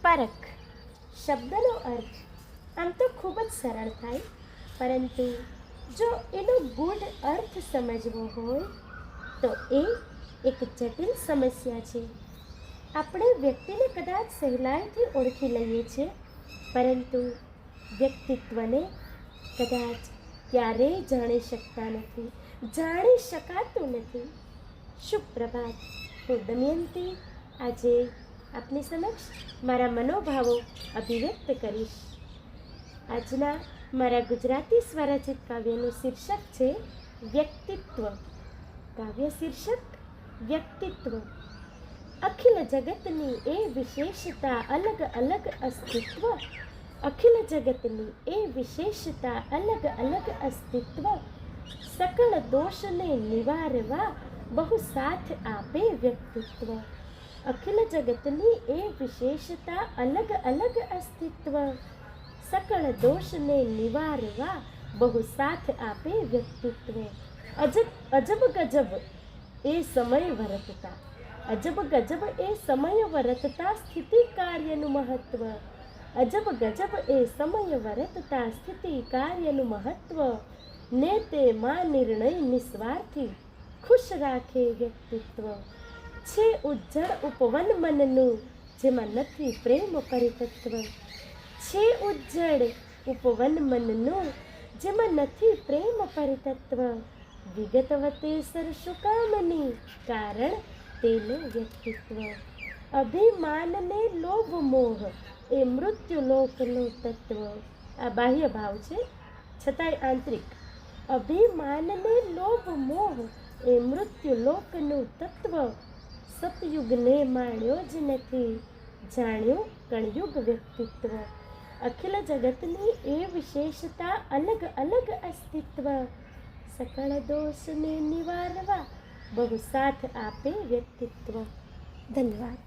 પરખ શબ્દનો અર્થ આમ તો ખૂબ જ સરળ થાય, પરંતુ જો એનો ગૂઢ અર્થ સમજવો હોય તો એ એક જટિલ સમસ્યા છે. આપણે વ્યક્તિને કદાચ સહેલાઈથી ઓળખી લઈએ છીએ, પરંતુ વ્યક્તિત્વને કદાચ ક્યારેય જાણી શકતા નથી, જાણી શકાતું નથી. સુપ્રભાત. હું દમયંતી આજે આપની સમક્ષ મારા મનોભાવો અભિવ્યક્ત કરીશ. આજના મારા ગુજરાતી સ્વરચિત કાવ્યનું શીર્ષક છે વ્યક્તિત્વ. કાવ્ય શીર્ષક વ્યક્તિત્વ. અખિલ જગતની એ વિશેષતા અલગ અલગ અસ્તિત્વ, અખિલ જગતની એ વિશેષતા અલગ અલગ અસ્તિત્વ, સકળ દોષને નિવારવા બહુ સાથ આપે વ્યક્તિત્વ. અખિલ જગતની એ વિશેષતા અલગ અલગ અસ્તિત્વ, સકળ દોષને નિવારવા બહુ સાથ આપે વ્યક્તિત્વ. અજબ ગજબ એ સમય વર્તતા, અજબ ગજબ એ સમય વર્તતા સ્થિતિ કાર્યનું મહત્વ, અજબ ગજબ એ સમય વર્તતા સ્થિતિ કાર્યનું મહત્વ, ને તેમાં નિર્ણય નિસ્વાર્થી ખુશ રાખે વ્યક્તિત્વ. છે ઉજ્જળ ઉપવન મનનું જેમાં નથી પ્રેમ પરિતત્વ, છે ઉજ્જળ ઉપવન મનનું જેમાં નથી પ્રેમ પરિતત્વ, વિગતવતે સરશું કામની કારણ તેનું વ્યક્તિત્વ. અભિમાનને લોભ મોહ એ મૃત્યુલોકનું તત્વ. આ બાહ્ય ભાવ છે, છતાંય આંતરિક. અભિમાનને લોભ મોહ એ મૃત્યુલોકનું તત્વ, સતયુગને માણ્યો જ નથી જાણ્યું કળયુગ વ્યક્તિત્વ. અખિલ જગતની એ વિશેષતા અલગ અલગ અસ્તિત્વ, સકળ દોષને નિવારવા બહુ સાથ આપે વ્યક્તિત્વ. ધન્યવાદ.